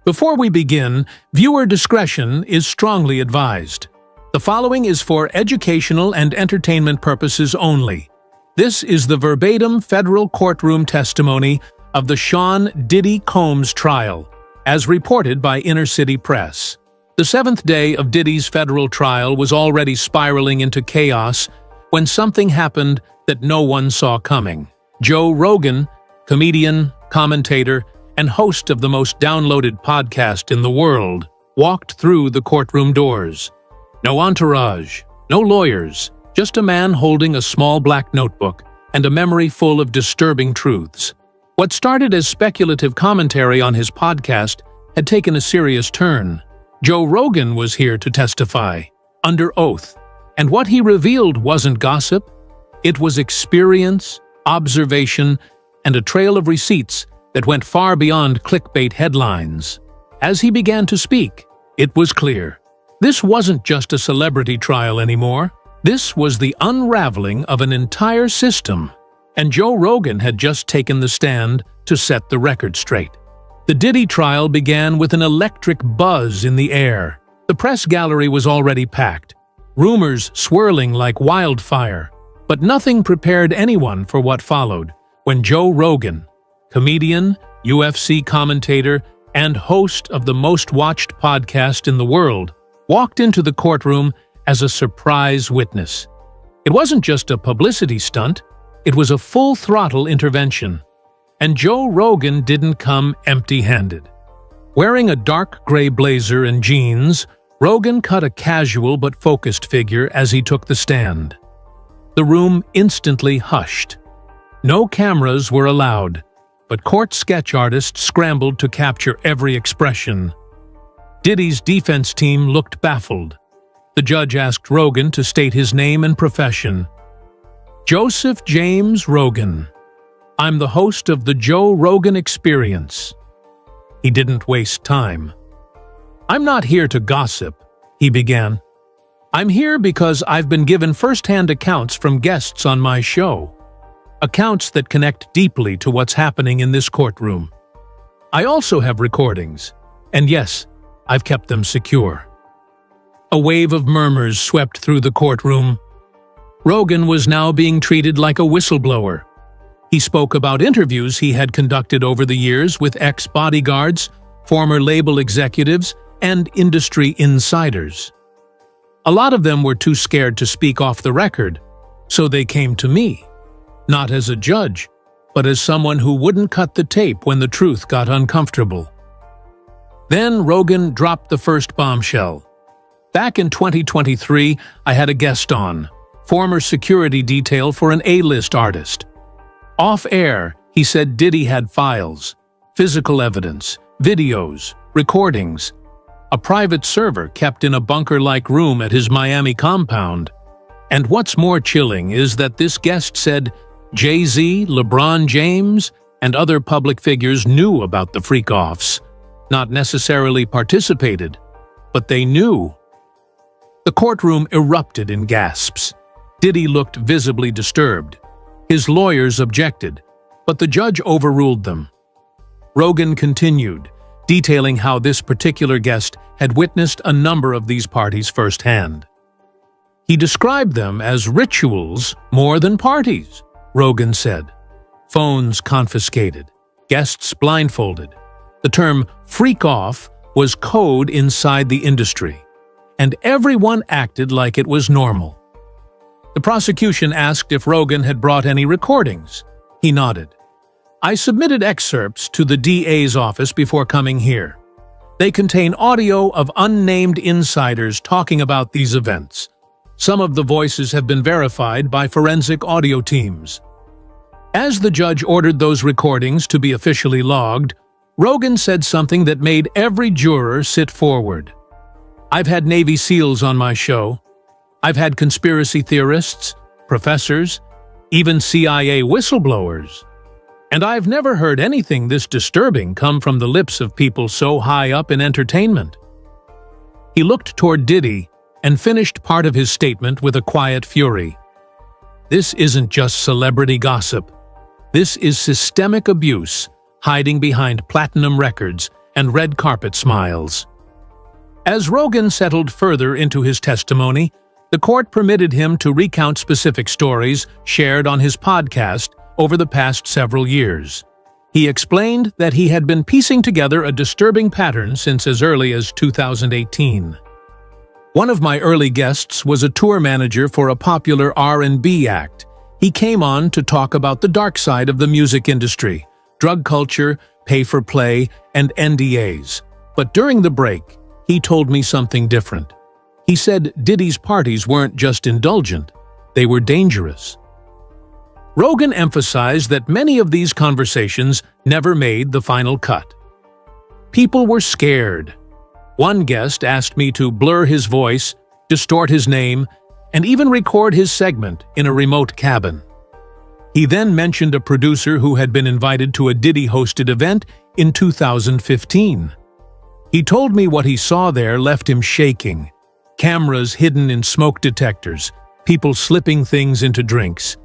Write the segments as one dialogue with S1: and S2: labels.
S1: Before we begin, viewer discretion is strongly advised. The following is for educational and entertainment purposes only. This is the verbatim federal courtroom testimony of the Sean Diddy Combs trial, as reported by Inner City Press. The seventh day of Diddy's federal trial was already spiraling into chaos when something happened that no one saw coming. Joe Rogan, comedian, commentator, and host of the most downloaded podcast in the world, walked through the courtroom doors. No entourage, no lawyers, just a man holding a small black notebook and a memory full of disturbing truths. What started as speculative commentary on his podcast had taken a serious turn. Joe Rogan was here to testify, under oath, and what he revealed wasn't gossip. It was experience, observation, and a trail of receipts that went far beyond clickbait headlines. As he began to speak, it was clear. This wasn't just a celebrity trial anymore. This was the unraveling of an entire system, and Joe Rogan had just taken the stand to set the record straight. The Diddy trial began with an electric buzz in the air. The press gallery was already packed, rumors swirling like wildfire, but nothing prepared anyone for what followed when Joe Rogan, comedian, UFC commentator, and host of the most-watched podcast in the world, walked into the courtroom as a surprise witness. It wasn't just a publicity stunt, it was a full-throttle intervention. And Joe Rogan didn't come empty-handed. Wearing a dark gray blazer and jeans, Rogan cut a casual but focused figure as he took the stand. The room instantly hushed. No cameras were allowed, but court sketch artists scrambled to capture every expression. Diddy's defense team looked baffled. The judge asked Rogan to state his name and profession. Joseph James Rogan. I'm the host of the Joe Rogan Experience. He didn't waste time. I'm not here to gossip, he began. I'm here because I've been given first-hand accounts from guests on my show. Accounts that connect deeply to what's happening in this courtroom. I also have recordings, and yes, I've kept them secure. A wave of murmurs swept through the courtroom. Rogan was now being treated like a whistleblower. He spoke about interviews he had conducted over the years with ex-bodyguards, former label executives, and industry insiders. A lot of them were too scared to speak off the record, so they came to me. Not as a judge, but as someone who wouldn't cut the tape when the truth got uncomfortable. Then Rogan dropped the first bombshell. Back in 2023, I had a guest on, former security detail for an A-list artist. Off-air, he said Diddy had files, physical evidence, videos, recordings, a private server kept in a bunker-like room at his Miami compound. And what's more chilling is that this guest said Jay-Z, LeBron James, and other public figures knew about the freak-offs, not necessarily participated, but they knew. The courtroom erupted in gasps. Diddy looked visibly disturbed. His lawyers objected, but the judge overruled them. Rogan continued, detailing how this particular guest had witnessed a number of these parties firsthand. He described them as rituals more than parties, Rogan said. Phones confiscated, guests blindfolded. The term freak-off was code inside the industry, and everyone acted like it was normal. The prosecution asked if Rogan had brought any recordings. He nodded. I submitted excerpts to the DA's office before coming here. They contain audio of unnamed insiders talking about these events. Some of the voices have been verified by forensic audio teams. As the judge ordered those recordings to be officially logged, Rogan said something that made every juror sit forward. I've had Navy SEALs on my show. I've had conspiracy theorists, professors, even CIA whistleblowers. And I've never heard anything this disturbing come from the lips of people so high up in entertainment. He looked toward Diddy and finished part of his statement with a quiet fury. This isn't just celebrity gossip. This is systemic abuse hiding behind platinum records and red carpet smiles. As Rogan settled further into his testimony, the court permitted him to recount specific stories shared on his podcast over the past several years. He explained that he had been piecing together a disturbing pattern since as early as 2018. One of my early guests was a tour manager for a popular R&B act. He came on to talk about the dark side of the music industry, drug culture, pay-for-play, and NDAs. But during the break, he told me something different. He said Diddy's parties weren't just indulgent, they were dangerous. Rogan emphasized that many of these conversations never made the final cut. People were scared. One guest asked me to blur his voice, distort his name, and even record his segment in a remote cabin. He then mentioned a producer who had been invited to a Diddy-hosted event in 2015. He told me what he saw there left him shaking. Cameras hidden in smoke detectors, people slipping things into drinks,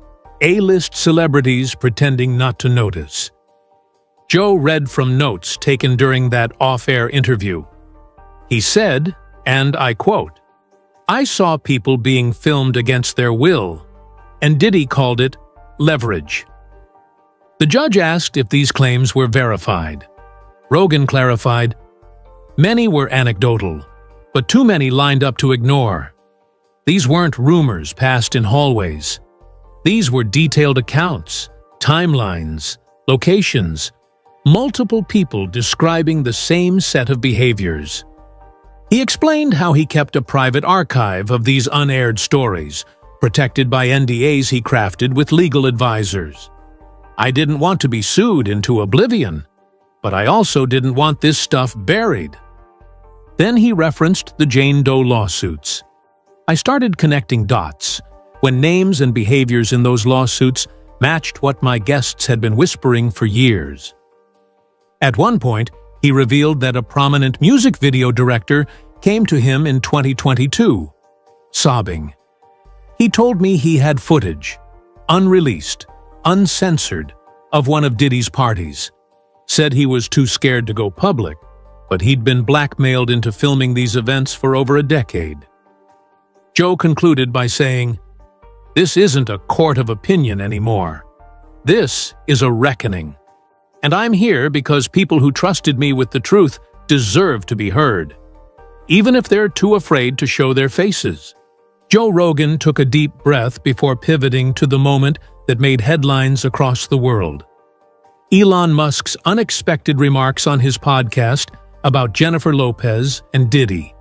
S1: A-list celebrities pretending not to notice. Joe read from notes taken during that off-air interview. He said, and I quote, "I saw people being filmed against their will," and Diddy called it leverage. The judge asked if these claims were verified. Rogan clarified, "Many were anecdotal, but too many lined up to ignore. These weren't rumors passed in hallways. These were detailed accounts, timelines, locations, multiple people describing the same set of behaviors." He explained how he kept a private archive of these unaired stories, protected by NDAs he crafted with legal advisors. "I didn't want to be sued into oblivion, but I also didn't want this stuff buried." Then he referenced the Jane Doe lawsuits. "I started connecting dots when names and behaviors in those lawsuits matched what my guests had been whispering for years." At one point, he revealed that a prominent music video director came to him in 2022, sobbing. He told me he had footage, unreleased, uncensored, of one of Diddy's parties. Said he was too scared to go public, but he'd been blackmailed into filming these events for over a decade. Joe concluded by saying, "This isn't a court of opinion anymore. This is a reckoning. And I'm here because people who trusted me with the truth deserve to be heard, even if they're too afraid to show their faces." Joe Rogan took a deep breath before pivoting to the moment that made headlines across the world. Elon Musk's unexpected remarks on his podcast about Jennifer Lopez and Diddy.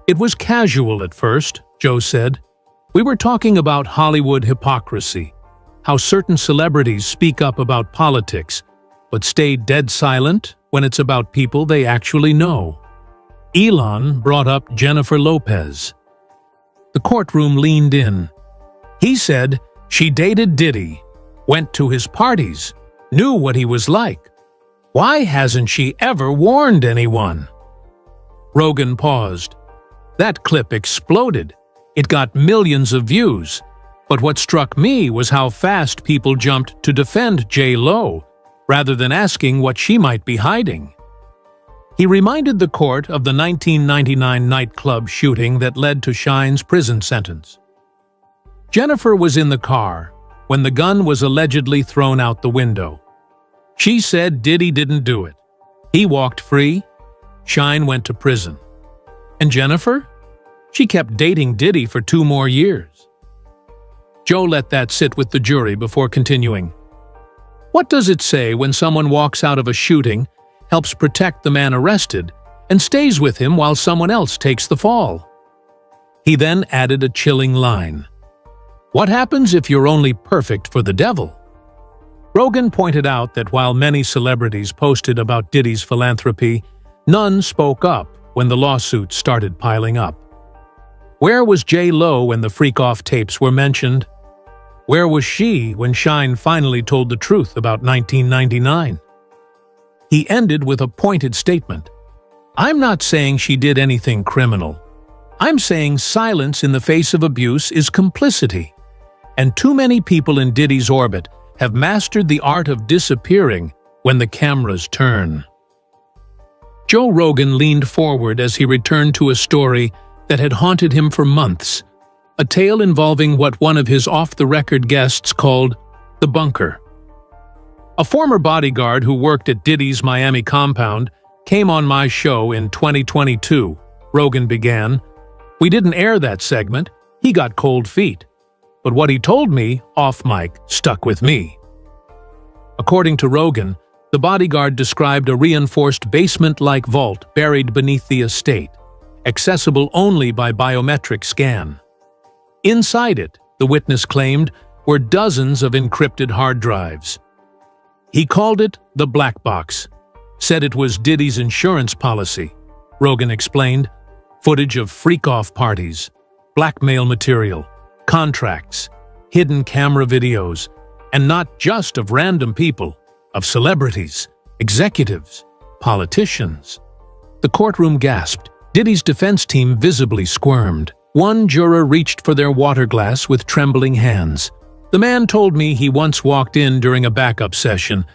S1: "It was casual at first," Joe said. "We were talking about Hollywood hypocrisy, how certain celebrities speak up about politics, but stay dead silent when it's about people they actually know." Elon brought up Jennifer Lopez. The courtroom leaned in. He said she dated Diddy, went to his parties, knew what he was like. Why hasn't she ever warned anyone? Rogan paused. That clip exploded. It got millions of views. But what struck me was how fast people jumped to defend J.Lo, rather than asking what she might be hiding. He reminded the court of the 1999 nightclub shooting that led to Shine's prison sentence. Jennifer was in the car when the gun was allegedly thrown out the window. She said Diddy didn't do it. He walked free. Shine went to prison. And Jennifer? She kept dating Diddy for 2 more years. Joe let that sit with the jury before continuing. What does it say when someone walks out of a shooting, helps protect the man arrested, and stays with him while someone else takes the fall? He then added a chilling line. What happens if you're only perfect for the devil? Rogan pointed out that while many celebrities posted about Diddy's philanthropy, none spoke up when the lawsuits started piling up. Where was J.Lo when the freak-off tapes were mentioned? Where was she when Shine finally told the truth about 1999? He ended with a pointed statement. I'm not saying she did anything criminal. I'm saying silence in the face of abuse is complicity. And too many people in Diddy's orbit have mastered the art of disappearing when the cameras turn. Joe Rogan leaned forward as he returned to a story that had haunted him for months, a tale involving what one of his off-the-record guests called the bunker. A former bodyguard who worked at Diddy's Miami compound came on my show in 2022, Rogan began. We didn't air that segment. He got cold feet. But what he told me, off mic, stuck with me. According to Rogan, the bodyguard described a reinforced basement-like vault buried beneath the estate, accessible only by biometric scan. Inside it, the witness claimed, were dozens of encrypted hard drives. He called it the black box, said it was Diddy's insurance policy. Rogan explained, footage of freak-off parties, blackmail material, contracts, hidden camera videos, and not just of random people, of celebrities, executives, politicians. The courtroom gasped. Diddy's defense team visibly squirmed. One juror reached for their water glass with trembling hands. The man told me he once walked in during a backup session.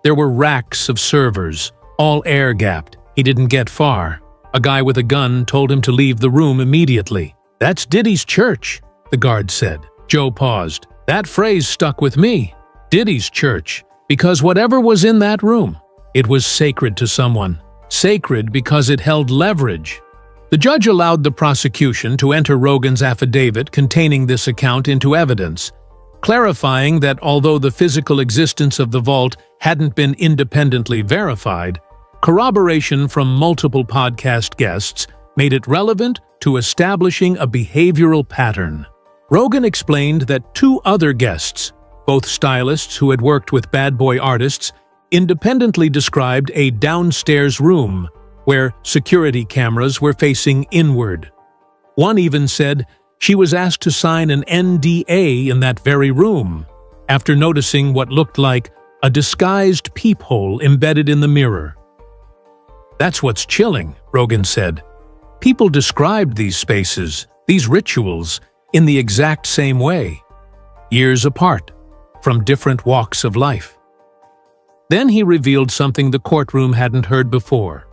S1: There were racks of servers, all air-gapped. He didn't get far. A guy with a gun told him to leave the room immediately. "That's Diddy's church," the guard said. Joe paused. That phrase stuck with me. Diddy's church. Because whatever was in that room, it was sacred to someone. Sacred because it held leverage. The judge allowed the prosecution to enter Rogan's affidavit containing this account into evidence, clarifying that although the physical existence of the vault hadn't been independently verified, corroboration from multiple podcast guests made it relevant to establishing a behavioral pattern. Rogan explained that two other guests, both stylists who had worked with bad boy artists, independently described a downstairs room where security cameras were facing inward. One even said she was asked to sign an NDA in that very room, after noticing what looked like a disguised peephole embedded in the mirror. That's what's chilling, Rogan said. People described these spaces, these rituals, in the exact same way, years apart, from different walks of life. Then he revealed something the courtroom hadn't heard before.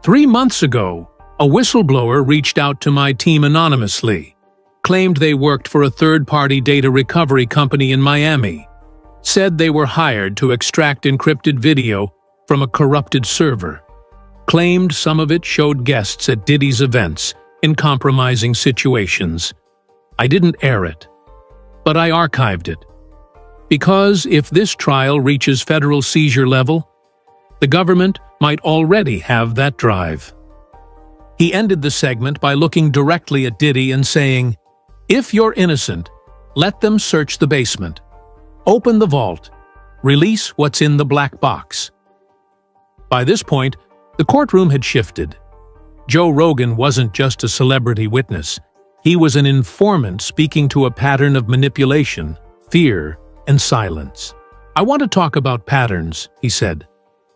S1: 3 months ago, a whistleblower reached out to my team anonymously, claimed they worked for a third-party data recovery company in Miami, said they were hired to extract encrypted video from a corrupted server, claimed some of it showed guests at Diddy's events in compromising situations. I didn't air it, but I archived it. Because if this trial reaches federal seizure level, the government might already have that drive. He ended the segment by looking directly at Diddy and saying, "If you're innocent, let them search the basement. Open the vault. Release what's in the black box." By this point, the courtroom had shifted. Joe Rogan wasn't just a celebrity witness. He was an informant speaking to a pattern of manipulation, fear, and silence. "I want to talk about patterns," he said,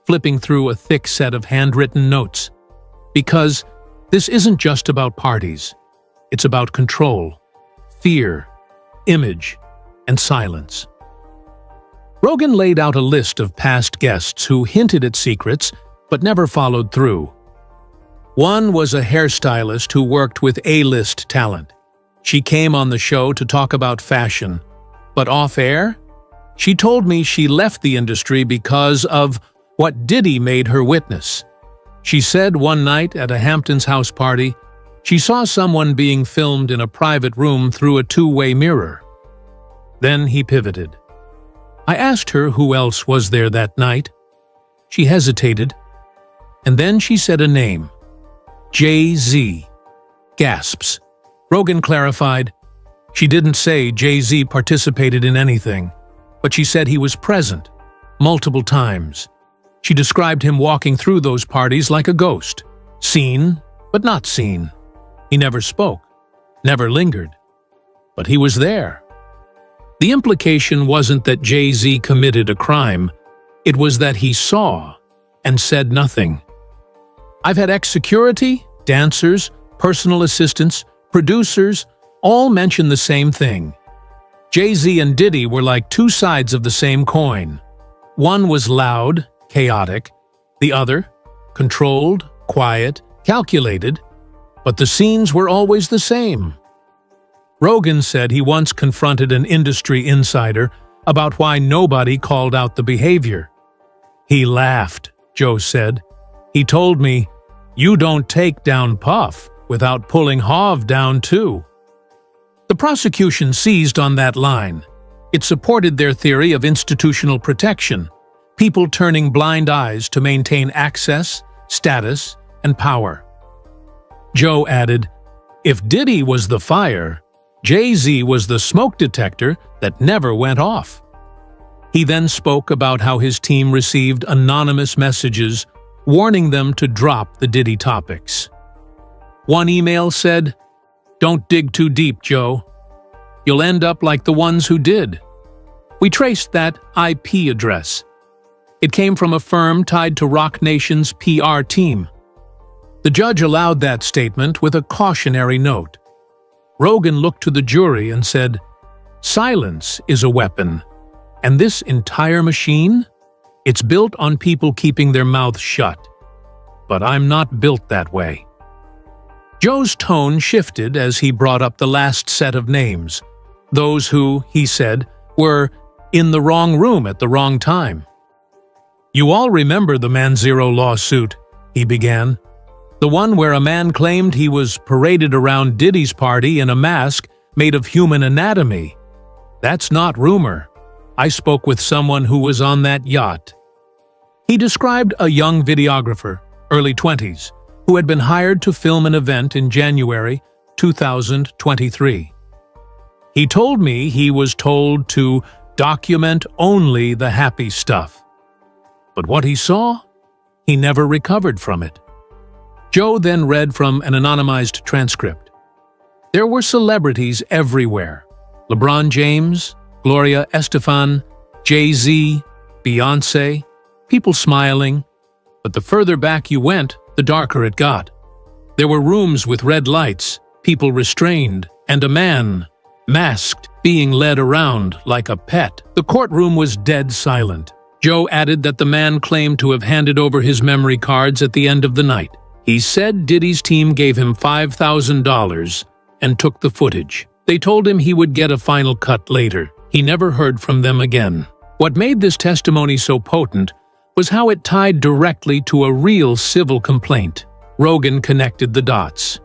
S1: flipping through a thick set of handwritten notes. "Because this isn't just about parties. It's about control, fear, image, and silence." Rogan laid out a list of past guests who hinted at secrets but never followed through. One was a hairstylist who worked with A-list talent. She came on the show to talk about fashion, but off-air, she told me she left the industry because of what Diddy made her witness. She said one night at a Hamptons house party, she saw someone being filmed in a private room through a two-way mirror. Then he pivoted. I asked her who else was there that night. She hesitated, and then she said a name. Jay-Z. Gasps. Rogan clarified. She didn't say Jay-Z participated in anything, but she said he was present, multiple times. She described him walking through those parties like a ghost, seen, but not seen. He never spoke, never lingered, but he was there. The implication wasn't that Jay-Z committed a crime, it was that he saw and said nothing. I've had ex-security, dancers, personal assistants, producers, all mention the same thing. Jay-Z and Diddy were like two sides of the same coin. One was loud, chaotic, the other, controlled, quiet, calculated, but the scenes were always the same. Rogan said he once confronted an industry insider about why nobody called out the behavior. He laughed, Joe said. He told me, "You don't take down Puff without pulling Hov down too." The prosecution seized on that line. It supported their theory of institutional protection, people turning blind eyes to maintain access, status, and power. Joe added, "If Diddy was the fire, Jay-Z was the smoke detector that never went off." He then spoke about how his team received anonymous messages warning them to drop the Diddy topics. One email said, "Don't dig too deep, Joe. You'll end up like the ones who did." We traced that IP address. It came from a firm tied to Roc Nation's PR team. The judge allowed that statement with a cautionary note. Rogan looked to the jury and said, "Silence is a weapon. And this entire machine? It's built on people keeping their mouths shut. But I'm not built that way." Joe's tone shifted as he brought up the last set of names, those who, he said, were in the wrong room at the wrong time. "You all remember the Manzero lawsuit," he began. "The one where a man claimed he was paraded around Diddy's party in a mask made of human anatomy. That's not rumor. I spoke with someone who was on that yacht." He described a young videographer, early 20s, who had been hired to film an event in January 2023. "He told me he was told to document only the happy stuff. But what he saw, he never recovered from it." Joe then read from an anonymized transcript. There were celebrities everywhere: LeBron James, Gloria Estefan, Jay-Z, Beyoncé, people smiling. But the further back you went, the darker it got. There were rooms with red lights, people restrained, and a man, masked, being led around like a pet. The courtroom was dead silent. Joe added that the man claimed to have handed over his memory cards at the end of the night. He said Diddy's team gave him $5,000 and took the footage. They told him he would get a final cut later. He never heard from them again. What made this testimony so potent was how it tied directly to a real civil complaint. Rogan connected the dots.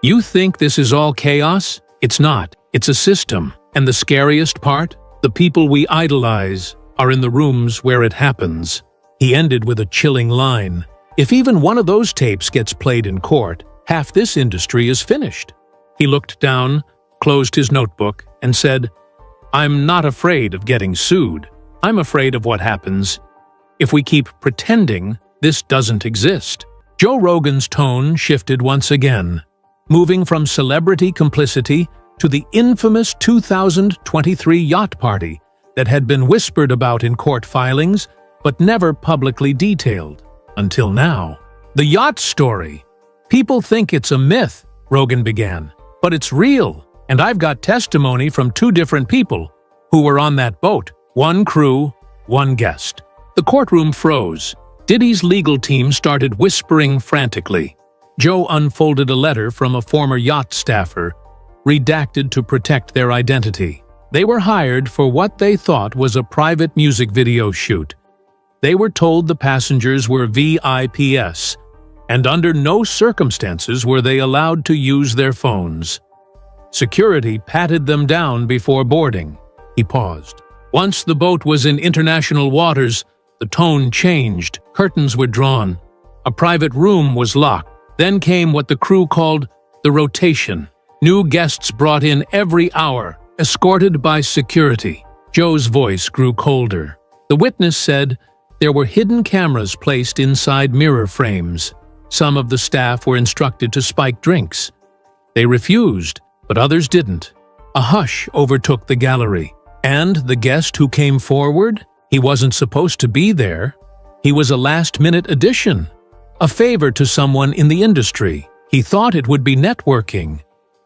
S1: "You think this is all chaos? It's not. It's a system. And the scariest part? The people we idolize are in the rooms where it happens." He ended with a chilling line. "If even one of those tapes gets played in court, half this industry is finished." He looked down, closed his notebook, and said, "I'm not afraid of getting sued. I'm afraid of what happens if we keep pretending this doesn't exist." Joe Rogan's tone shifted once again, moving from celebrity complicity to the infamous 2023 yacht party that had been whispered about in court filings but never publicly detailed, until now. "The yacht story. People think it's a myth," Rogan began, "but it's real, and I've got testimony from 2 different people who were on that boat, 1 crew, 1 guest." The courtroom froze. Diddy's legal team started whispering frantically. Joe unfolded a letter from a former yacht staffer, redacted to protect their identity. They were hired for what they thought was a private music video shoot. They were told the passengers were VIPs, and under no circumstances were they allowed to use their phones. Security patted them down before boarding. He paused. Once the boat was in international waters, the tone changed. Curtains were drawn. A private room was locked. Then came what the crew called the rotation. New guests brought in every hour, escorted by security. Joe's voice grew colder. The witness said there were hidden cameras placed inside mirror frames. Some of the staff were instructed to spike drinks. They refused, but others didn't. A hush overtook the gallery. And the guest who came forward? He wasn't supposed to be there. He was a last-minute addition, a favor to someone in the industry. He thought it would be networking.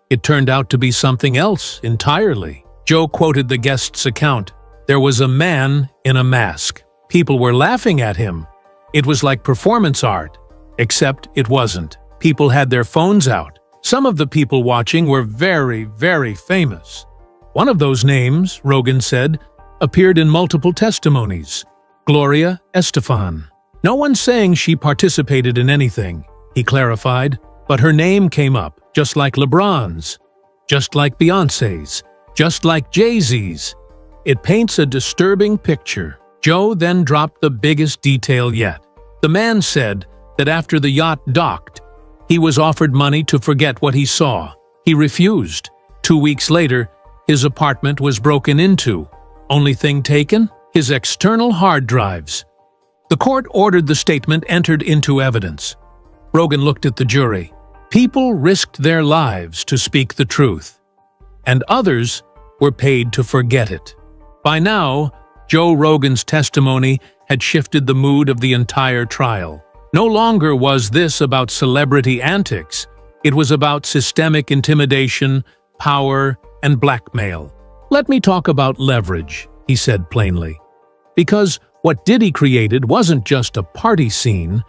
S1: It turned out to be something else entirely. Joe quoted the guest's account. There was a man in a mask. People were laughing at him. It was like performance art. Except it wasn't. People had their phones out. Some of the people watching were very, very famous. One of those names, Rogan said, appeared in multiple testimonies. Gloria Estefan. No one's saying she participated in anything, he clarified, but her name came up, just like LeBron's, just like Beyoncé's, just like Jay-Z's. It paints a disturbing picture. Joe then dropped the biggest detail yet. The man said that after the yacht docked, he was offered money to forget what he saw. He refused. 2 weeks later, his apartment was broken into. Only thing taken? His external hard drives. The court ordered the statement entered into evidence. Rogan looked at the jury. People risked their lives to speak the truth, and others were paid to forget it. By now, Joe Rogan's testimony had shifted the mood of the entire trial. No longer was this about celebrity antics. It was about systemic intimidation, power, and blackmail. Let me talk about leverage, he said plainly. Because what Diddy created wasn't just a party scene,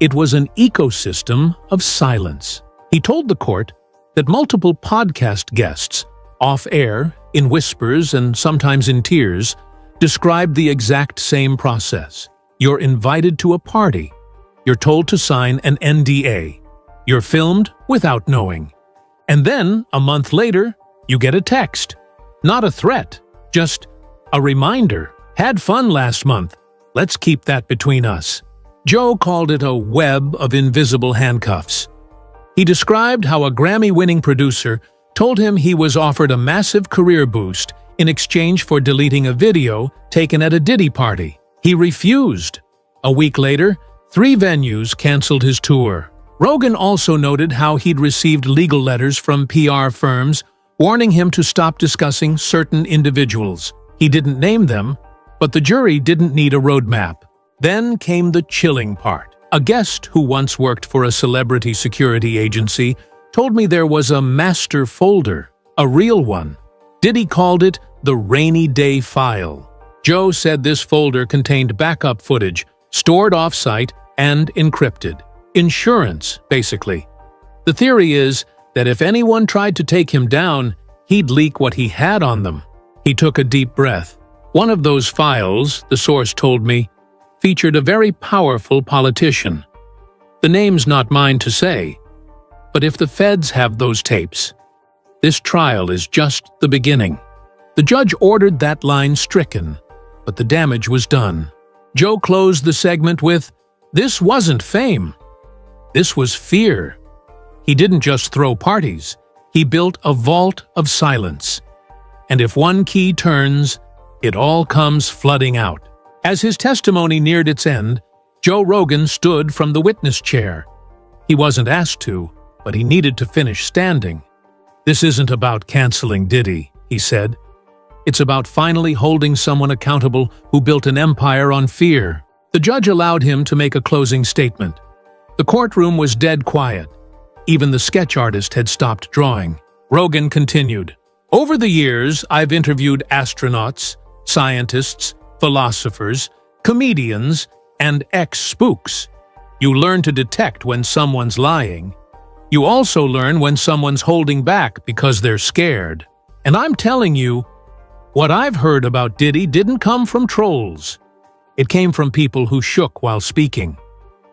S1: it was an ecosystem of silence. He told the court that multiple podcast guests, off-air, in whispers and sometimes in tears, described the exact same process. You're invited to a party. You're told to sign an NDA. You're filmed without knowing. And then, a month later, you get a text. Not a threat, just a reminder. Had fun last month. Let's keep that between us. Joe called it a web of invisible handcuffs. He described how a Grammy-winning producer told him he was offered a massive career boost in exchange for deleting a video taken at a Diddy party. He refused. A week later, 3 venues canceled his tour. Rogan also noted how he'd received legal letters from PR firms warning him to stop discussing certain individuals. He didn't name them, but the jury didn't need a roadmap. Then came the chilling part. A guest who once worked for a celebrity security agency told me there was a master folder, a real one. Diddy called it the rainy day file. Joe said this folder contained backup footage, stored off-site and encrypted. Insurance, basically. The theory is that if anyone tried to take him down, he'd leak what he had on them. He took a deep breath. One of those files, the source told me, featured a very powerful politician. The name's not mine to say, but if the feds have those tapes, this trial is just the beginning. The judge ordered that line stricken, but the damage was done. Joe closed the segment with, "This wasn't fame. This was fear." He didn't just throw parties. He built a vault of silence. And if one key turns, it all comes flooding out. As his testimony neared its end, Joe Rogan stood from the witness chair. He wasn't asked to, but he needed to finish standing. "This isn't about canceling Diddy," he said. "It's about finally holding someone accountable who built an empire on fear." The judge allowed him to make a closing statement. The courtroom was dead quiet. Even the sketch artist had stopped drawing. Rogan continued, "Over the years, I've interviewed astronauts, scientists, philosophers, comedians, and ex-spooks. You learn to detect when someone's lying. You also learn when someone's holding back because they're scared. And I'm telling you, what I've heard about Diddy didn't come from trolls. It came from people who shook while speaking.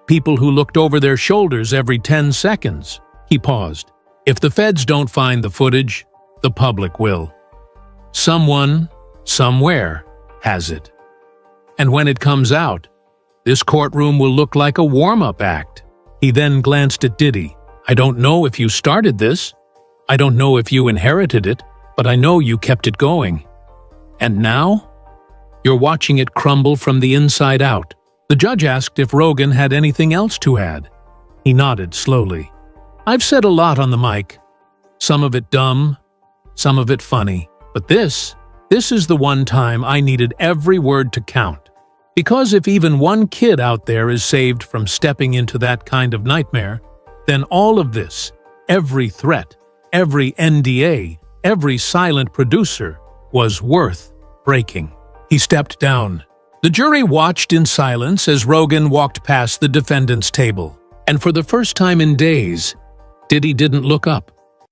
S1: People who looked over their shoulders every 10 seconds. He paused. If the feds don't find the footage, the public will. Someone, somewhere, has it. And when it comes out, this courtroom will look like a warm-up act." He then glanced at Diddy. "I don't know if you started this. I don't know if you inherited it, but I know you kept it going. And now, you're watching it crumble from the inside out." The judge asked if Rogan had anything else to add. He nodded slowly. "I've said a lot on the mic. Some of it dumb, some of it funny. But this is the one time I needed every word to count. Because if even one kid out there is saved from stepping into that kind of nightmare, then all of this, every threat, every NDA, every silent producer, was worth breaking." He stepped down. The jury watched in silence as Rogan walked past the defendant's table. And for the first time in days, Diddy didn't look up.